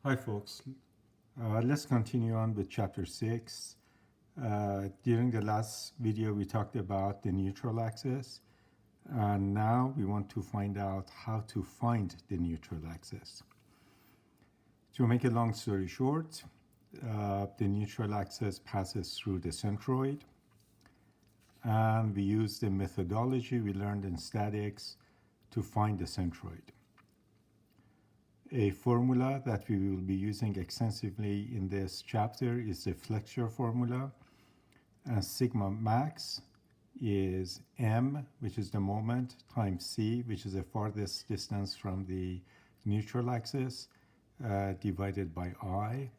Hi folks, let's continue on with chapter 6. During the last video we talked about the neutral axis, and now we want to find out how to find the neutral axis. To make a long story short, the neutral axis passes through the centroid, and we use the methodology we learned in statics to find the centroid. A formula that we will be using extensively in this chapter is the flexure formula, and sigma max is m, which is the moment, times c, which is the farthest distance from the neutral axis, divided by I.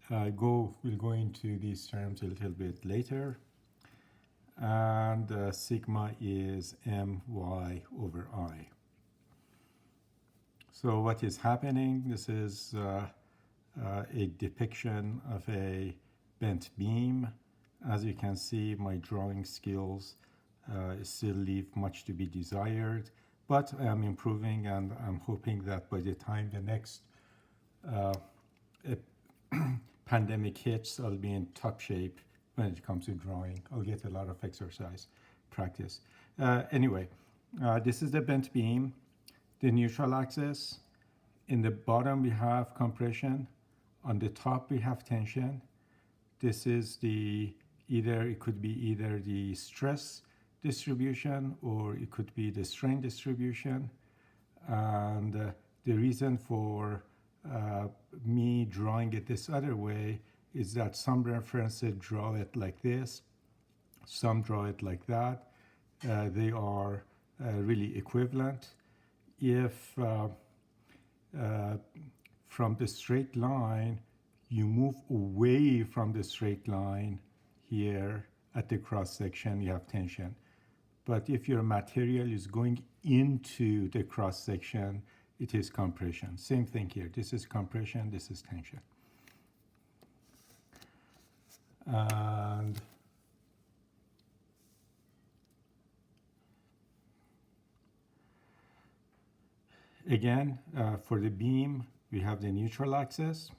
We'll go into these terms a little bit later. And sigma is my over I. So what is happening? This is a depiction of a bent beam. As you can see, my drawing skills still leave much to be desired, but I am improving, and I'm hoping that by the time the next pandemic hits, I'll be in top shape when it comes to drawing. I'll get a lot of exercise practice. Anyway, this is the bent beam. The neutral axis. In the bottom we have compression. On the top we have tension. This is it could be either the stress distribution or it could be the strain distribution. And the reason for me drawing it this other way is that some references draw it like this, some draw it like that. They are really equivalent. If from the straight line you move away from the straight line here at the cross section, you have tension. But if your material is going into the cross section, it is compression. Same thing here. This is compression, this is tension. And again, for the beam, we have the neutral axis.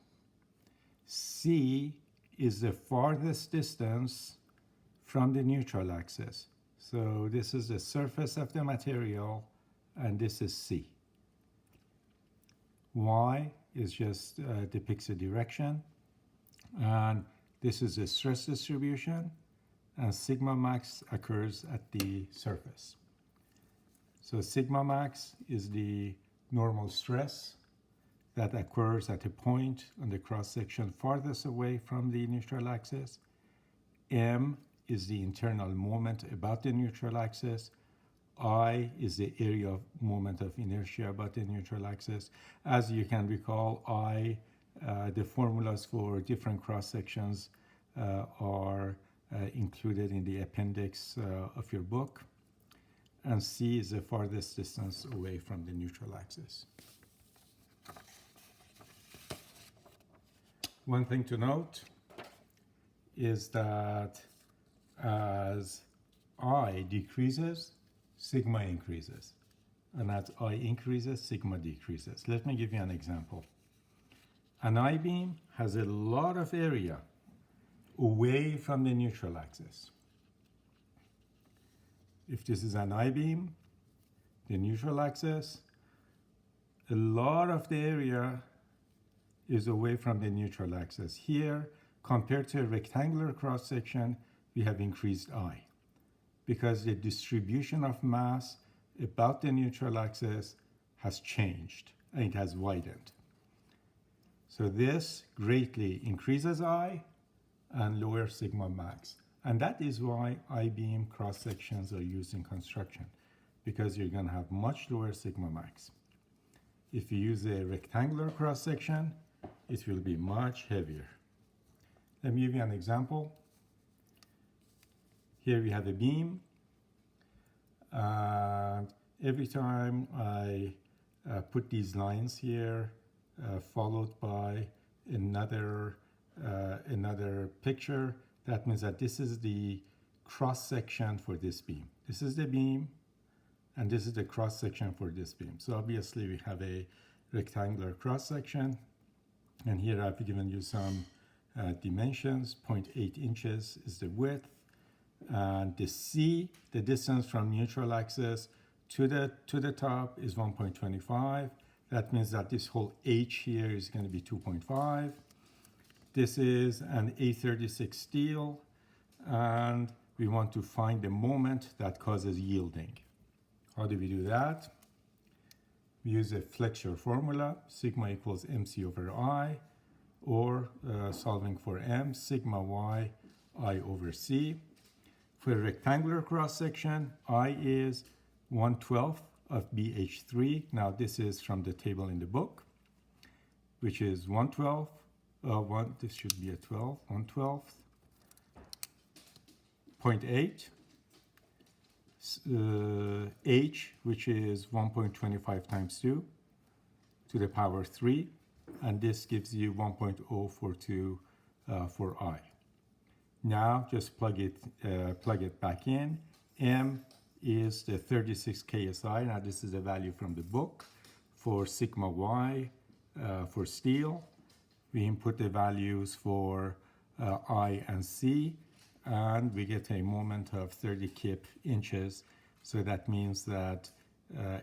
C is the farthest distance from the neutral axis. So this is the surface of the material, and this is C. Y is just depicts a direction, and this is a stress distribution, and sigma max occurs at the surface. So sigma max is the normal stress that occurs at a point on the cross section farthest away from the neutral axis. M is the internal moment about the neutral axis. I is the area of moment of inertia about the neutral axis. As you can recall, the formulas for different cross sections are included in the appendix of your book. And C is the farthest distance away from the neutral axis. One thing to note is that as I decreases, sigma increases. And as I increases, sigma decreases. Let me give you an example. An I-beam has a lot of area away from the neutral axis. If this is an I-beam, the neutral axis, a lot of the area is away from the neutral axis. Here, compared to a rectangular cross-section, we have increased I, because the distribution of mass about the neutral axis has changed, and it has widened. So this greatly increases I and lowers sigma max. And that is why I-beam cross-sections are used in construction, because you're going to have much lower sigma max. If you use a rectangular cross-section, it will be much heavier. Let me give you an example. Here we have a beam, and every time I put these lines here, followed by another picture, that means that this is the cross section for this beam. This is the beam, and this is the cross section for this beam. So obviously we have a rectangular cross section. And here I've given you some dimensions. 0.8 inches is the width. And the C, the distance from neutral axis to the top, is 1.25. That means that this whole H here is going to be 2.5. This is an A36 steel, and we want to find the moment that causes yielding. How do we do that? We use a flexure formula, sigma equals mc over I, or solving for m, sigma y, I over c. For a rectangular cross-section, I is 1/12 of BH3. Now this is from the table in the book, which is 1/12. This should be a 12, 1/12, 0.8. H, which is 1.25 times 2 to the power 3. And this gives you 1.042 for I. Now just plug it back in. M is the 36 KSI. Now this is a value from the book for sigma y for steel. We input the values for I and C, and we get a moment of 30 kip inches. So that means that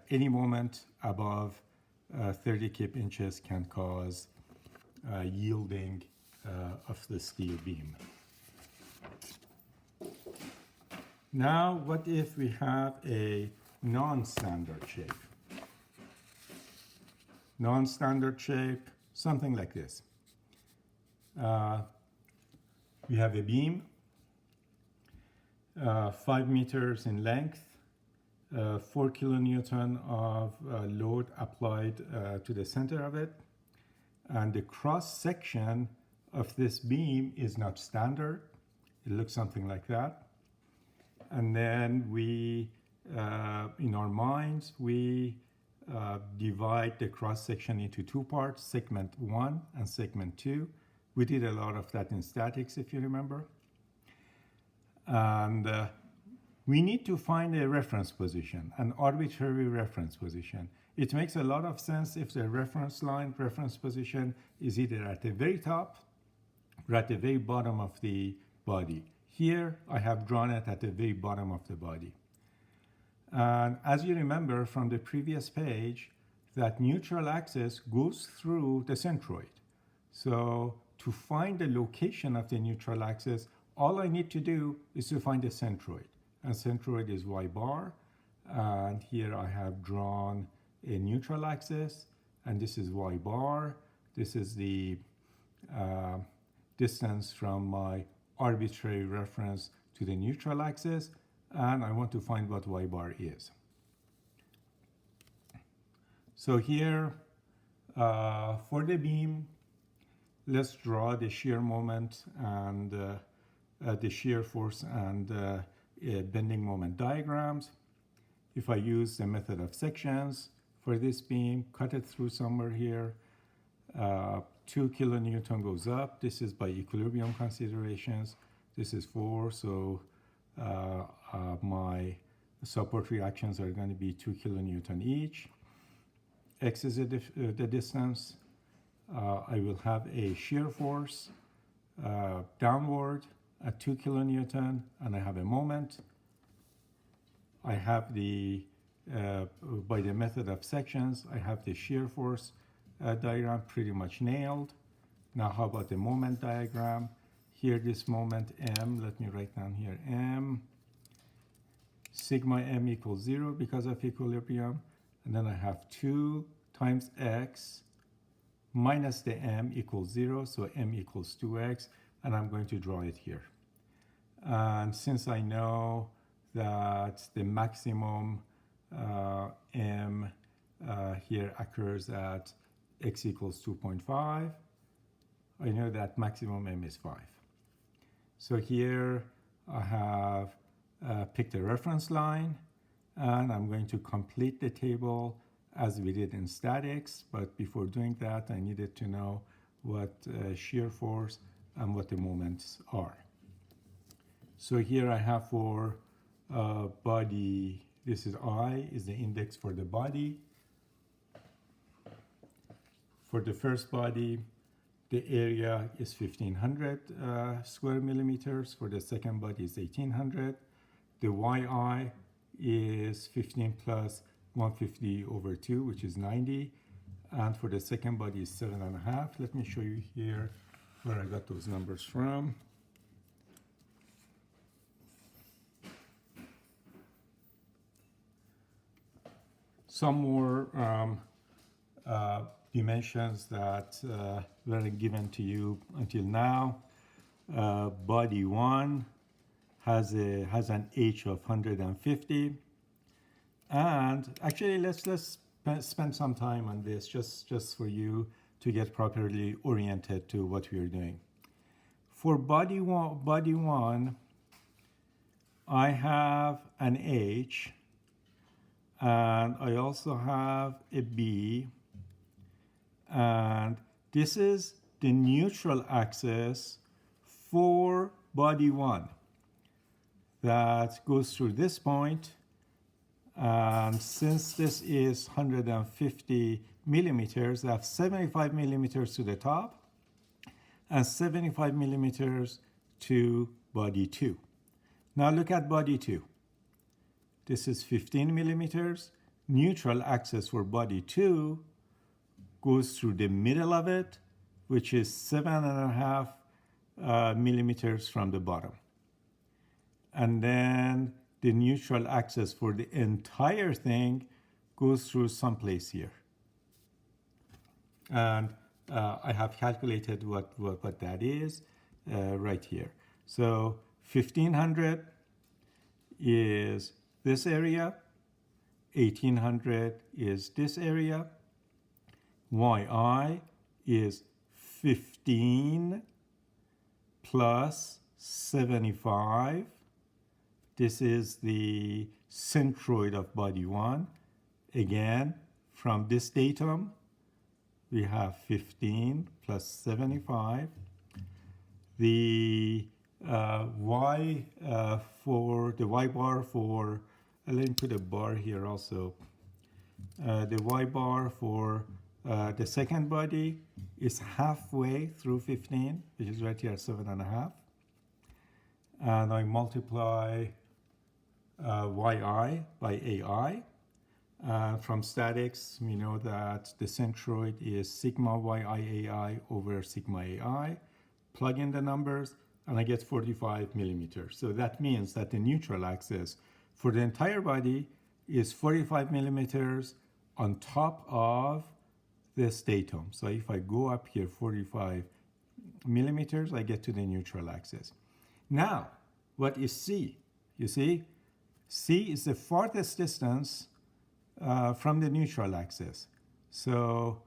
any moment above 30 kip inches can cause yielding of the steel beam. Now, what if we have a non-standard shape? Non-standard shape, something like this. We have a beam, 5 meters in length, 4 kilonewton of load applied to the center of it, and the cross section of this beam is not standard. It looks something like that. And then we, in our minds, we divide the cross section into two parts, segment 1 and segment 2. We did a lot of that in statics, if you remember. And we need to find a reference position, an arbitrary reference position. It makes a lot of sense if the reference line, reference position, is either at the very top or at the very bottom of the body. Here, I have drawn it at the very bottom of the body. And as you remember from the previous page, that neutral axis goes through the centroid. So to find the location of the neutral axis, all I need to do is to find the centroid. And centroid is y bar. And here I have drawn a neutral axis, and this is y bar. This is the distance from my arbitrary reference to the neutral axis, and I want to find what y bar is. So here, for the beam, let's draw the shear moment and the shear force and bending moment diagrams. If I use the method of sections for this beam, cut it through somewhere here, 2 kilonewton goes up. This is by equilibrium considerations. This is 4, so my support reactions are going to be 2 kilonewton each. X is the distance. I will have a shear force downward at 2 kilonewton, and I have a moment. I have the, by the method of sections, I have the shear force diagram pretty much nailed. Now how about the moment diagram? Here this moment m, let me write down here m, sigma m equals 0 because of equilibrium, and then I have 2 times x minus the m equals 0, so m equals 2x, and I'm going to draw it here. And since I know that the maximum m here occurs at x equals 2.5, I know that maximum m is 5. So here I have picked a reference line, and I'm going to complete the table as we did in statics, but before doing that I needed to know what shear force and what the moments are. So here I have for body, this is I, is the index for the body. For the first body, the area is 1500 square millimeters. For the second body is 1800. The yi is 15 plus 150 over 2, which is 90. And for the second body is 7.5. Let me show you here where I got those numbers from. Some more dimensions that weren't given to you until now. Body 1 has an H of 150. And actually, let's spend some time on this just for you to get properly oriented to what we are doing. For body one, I have an H, and I also have a B, and this is the neutral axis for body 1 that goes through this point. And since this is 150 millimeters, I have 75 millimeters to the top and 75 millimeters to body 2. Now look at body 2. This is 15 millimeters. Neutral axis for body 2 goes through the middle of it, which is 7.5 millimeters from the bottom. And then the neutral axis for the entire thing goes through someplace here. And I have calculated what that is right here. So 1500 is this area, 1800 is this area, yi is 15 plus 75. This is the centroid of body 1. Again, from this datum, we have 15 plus 75. The y for the y bar for, let me put a bar here also. The y bar for the second body is halfway through 15, which is right here at 7.5. And I multiply yi by ai. From statics, we know that the centroid is sigma yi ai over sigma ai. Plug in the numbers, and I get 45 millimeters. So that means that the neutral axis for the entire body is 45 millimeters on top of this datum. So if I go up here 45 millimeters, I get to the neutral axis. Now, what is C? You see, C is the farthest distance from the neutral axis. So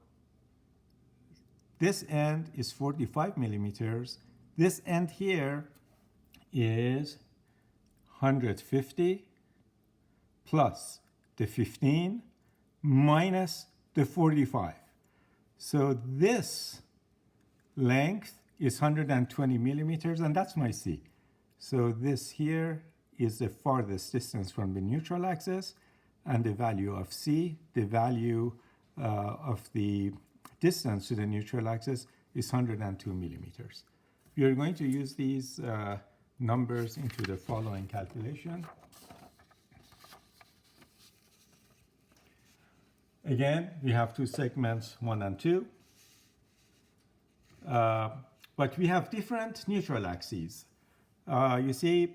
this end is 45 millimeters. This end here is 150 plus the 15 minus the 45. So this length is 120 millimeters, and that's my C. So this here is the farthest distance from the neutral axis, and the value of C, the value of the distance to the neutral axis is 102 millimeters. We are going to use these numbers into the following calculation. Again, we have two segments, 1 and 2. But we have different neutral axes. You see,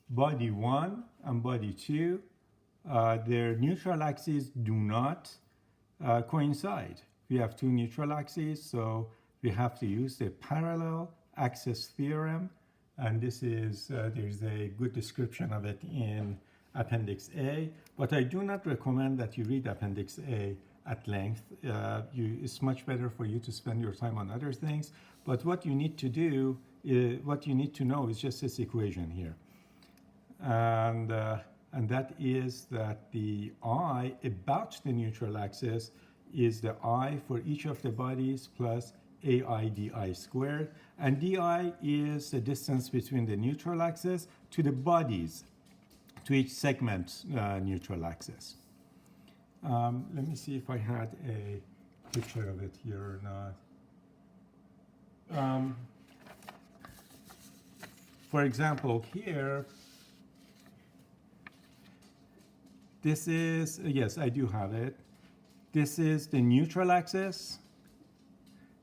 body 1 and body 2, their neutral axes do not coincide. We have two neutral axes, so we have to use the parallel axis theorem. And this is, there's a good description of it in Appendix A, but I do not recommend that you read Appendix A at length. It's much better for you to spend your time on other things. But what you need to do, what you need to know is just this equation here. And that is that the I about the neutral axis is the I for each of the bodies plus AI di squared. And di is the distance between the neutral axis to the bodies, to each segment neutral axis. Let me see if I had a picture of it here or not. um, for example, here, this is, yes, I do have it. This is the neutral axis.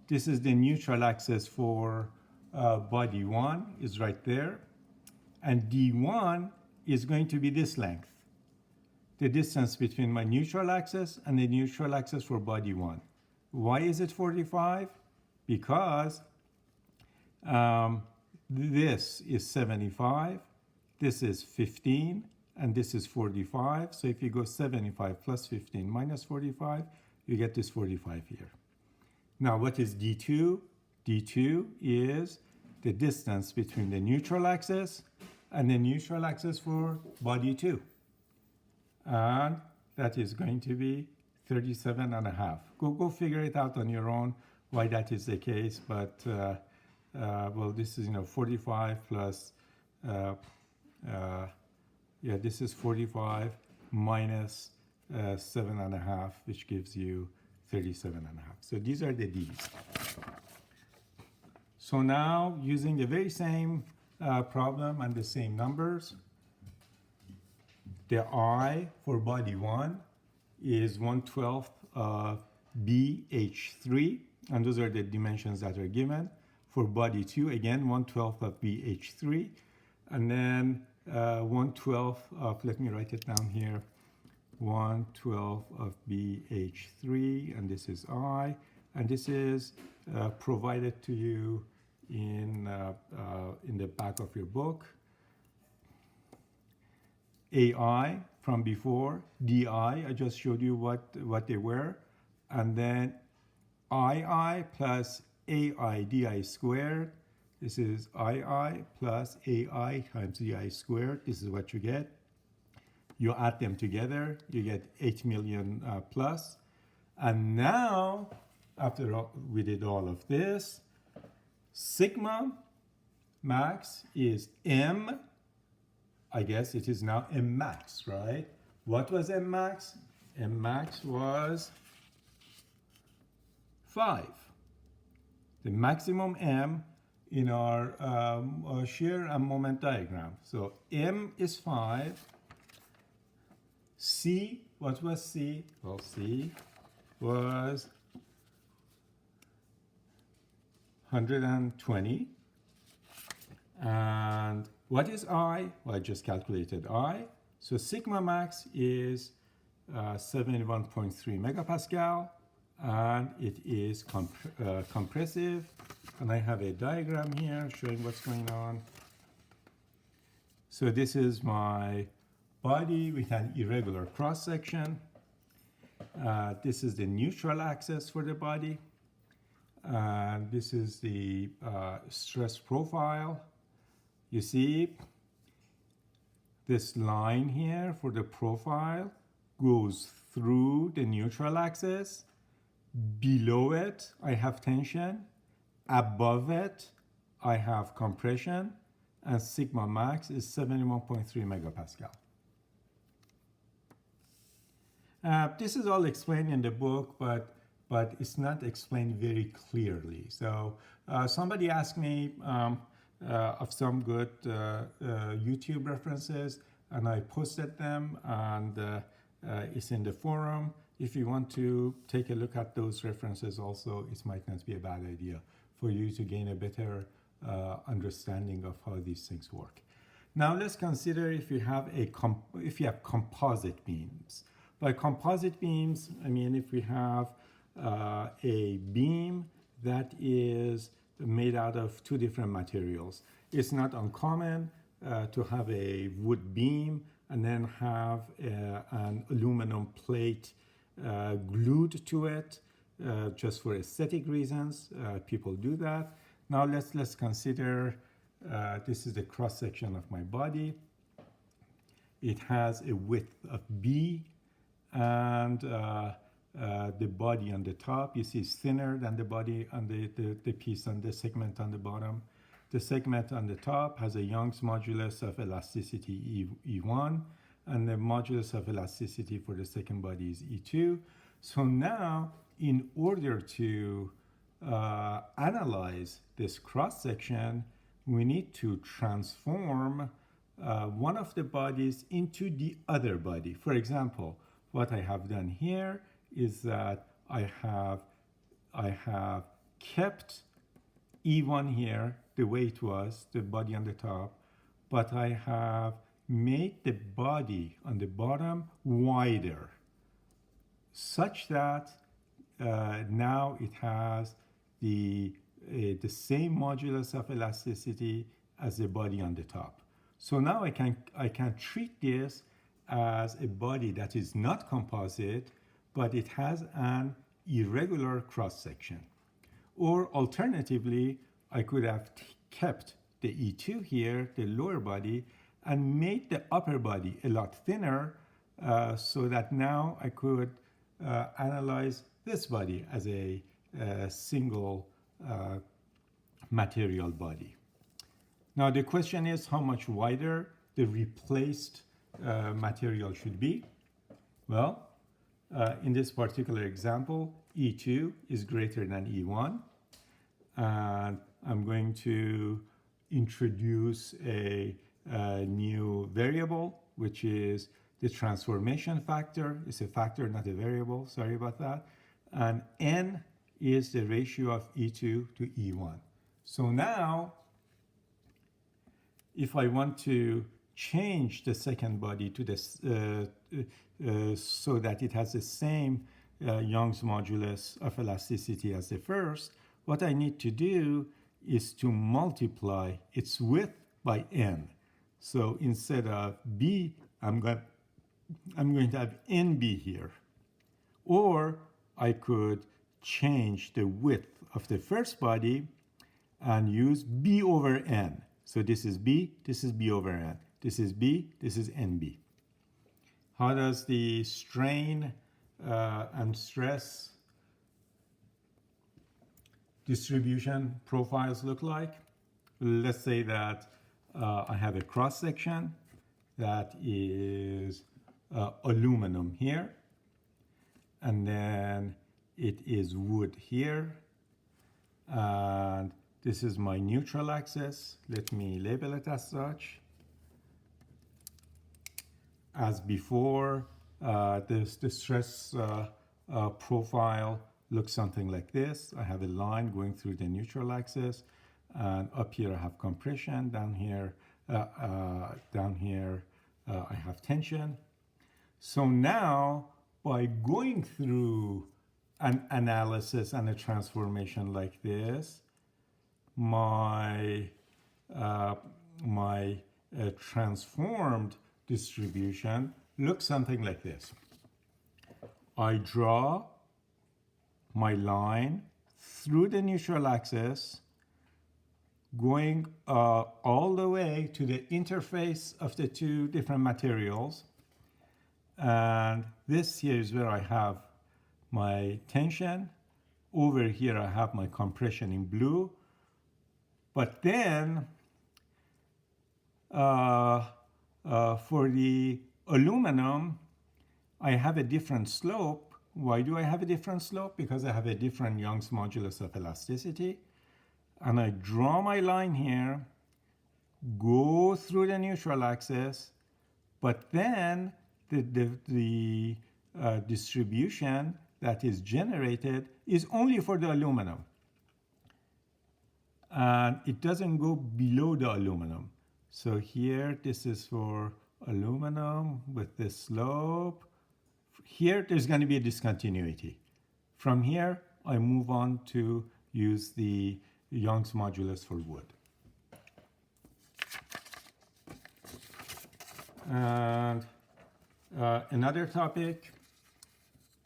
This is the neutral axis for body 1 is right there. And D1 is going to be this length, the distance between my neutral axis and the neutral axis for body 1. Why is it 45? Because this is 75, this is 15, and this is 45. So if you go 75 plus 15 minus 45, you get this 45 here. Now what is D2? D2 is the distance between the neutral axis and the neutral axis for body 2. And that is going to be 37 and a half. Go figure it out on your own why that is the case, but well, this is 45 plus yeah, this is 45 minus 7.5, which gives you 37.5. So these are the D's. So now, using the very same problem and the same numbers, the I for body 1 is 1/12 of BH3, and those are the dimensions that are given. For body 2, again, 1/12 of BH3, and then 1/12 of, let me write it down here, 1/12 of BH3, and this is I, and this is provided to you in the back of your book. AI from before, DI, I just showed you what they were, and then II plus AI DI squared. This is II plus AI times DI squared. This is what you get. You add them together, you get 8 million plus. And now, after we did all of this, sigma max is M. I guess it is now M max, right? What was M max? M max was 5. The maximum M in our shear and moment diagram. So M is 5. C, what was C? Well, C was 120. And what is I? Well, I just calculated I. So sigma max is 71.3 megapascal, and it is compressive. And I have a diagram here showing what's going on. So this is my body with an irregular cross section. This is the neutral axis for the body. This is the stress profile. You see, this line here for the profile goes through the neutral axis. Below it, I have tension. Above it, I have compression. And sigma max is 71.3 megapascal. This is all explained in the book, but it's not explained very clearly. So somebody asked me of some good YouTube references, and I posted them, and it's in the forum. If you want to take a look at those references also, it might not be a bad idea for you to gain a better understanding of how these things work. Now let's consider if you have composite beams. By composite beams, I mean if we have a beam that is made out of two different materials. It's not uncommon to have a wood beam and then have an aluminum plate glued to it just for aesthetic reasons. People do that. Now let's consider this is the cross section of my body. It has a width of B, and the body on the top, you see, is thinner than the body on the piece on the segment on the bottom. The segment on the top has a Young's modulus of elasticity E1, and the modulus of elasticity for the second body is E2. So now, in order to analyze this cross-section, we need to transform one of the bodies into the other body. For example, what I have done here is that I have kept E1 here the way it was, the body on the top, but I have made the body on the bottom wider such that now it has the same modulus of elasticity as the body on the top. So now I can treat this as a body that is not composite, but it has an irregular cross-section. Or alternatively, I could have kept the E2 here, the lower body, and made the upper body a lot thinner so that now I could analyze this body as a single material body. Now the question is how much wider the replaced material should be. Well, in this particular example, E2 is greater than E1, and I'm going to introduce a new variable, which is the transformation factor. It's a factor, not a variable. Sorry about that. And n is the ratio of E2 to E1. So now, if I want to change the second body to this so that it has the same Young's modulus of elasticity as the first, what I need to do is to multiply its width by n. So instead of b, I'm going to have nb here. Or I could change the width of the first body and use b over n. So this is b over n. This is b, this is nb. How does the strain and stress distribution profiles look like? Let's say that I have a cross section that is aluminum here, and then it is wood here, and this is my neutral axis. Let me label it as such. As before, the stress profile looks something like this. I have a line going through the neutral axis, and up here I have compression. Down here I have tension. So now, by going through an analysis and a transformation like this, my transformed distribution looks something like this. I draw my line through the neutral axis, going all the way to the interface of the two different materials. And this here is where I have my tension. Over here I have my compression in blue. But then for the aluminum, I have a different slope. Why do I have a different slope? Because I have a different Young's modulus of elasticity. And I draw my line here, go through the neutral axis, but then the distribution that is generated is only for the aluminum. And it doesn't go below the aluminum. So here, this is for aluminum with this slope. Here, there's going to be a discontinuity. From here, I move on to use the Young's modulus for wood. And another topic,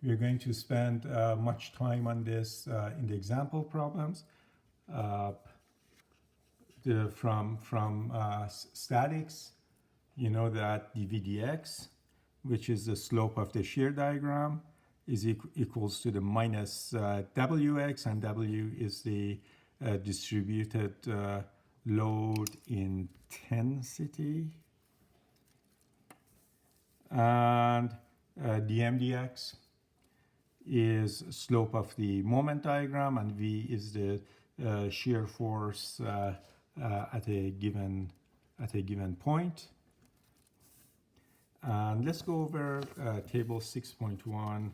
we're going to spend much time on this in the example problems. From statics, you know that dVdx, which is the slope of the shear diagram, is equals to the minus Wx, and W is the distributed load intensity. And dmdx is slope of the moment diagram, and V is the shear force at a given point. And let's go over table 6.1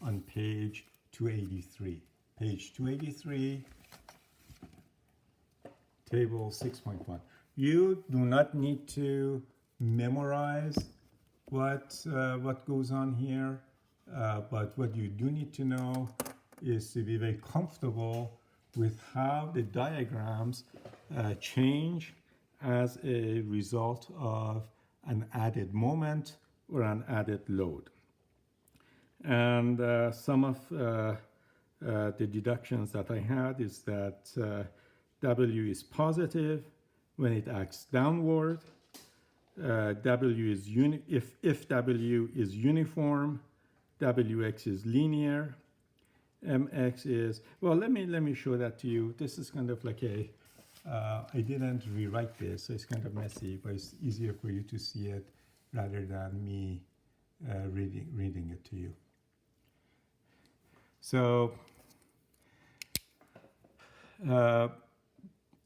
on page 283. Page 283, table 6.1. You do not need to memorize what goes on here, but what you do need to know is to be very comfortable with how the diagrams change as a result of an added moment or an added load. And some of the deductions that I had is that W is positive when it acts downward. W is if W is uniform, Wx is linear, Mx is, well, let me show that to you. This is kind of like a I didn't rewrite this, so it's kind of messy, but it's easier for you to see it rather than me reading it to you. So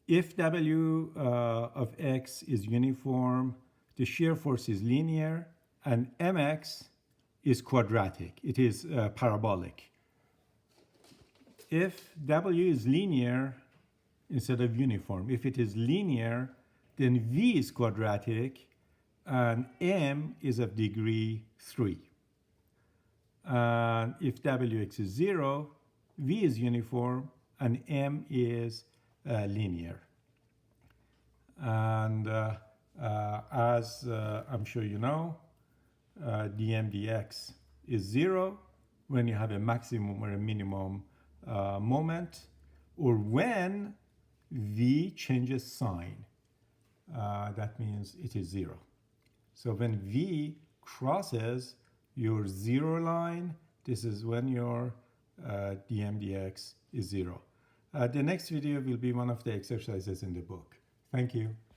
if W of x is uniform, the shear force is linear, and Mx is quadratic. It is parabolic. If W is linear instead of uniform, if it is linear, then V is quadratic, and M is of degree 3. And if Wx is 0, V is uniform, and M is linear. And as I'm sure you know, dm dx is 0 when you have a maximum or a minimum moment, or when V changes sign. That means it is 0. So when V crosses your 0 line, this is when your dm dx is 0. The next video will be one of the exercises in the book. Thank you.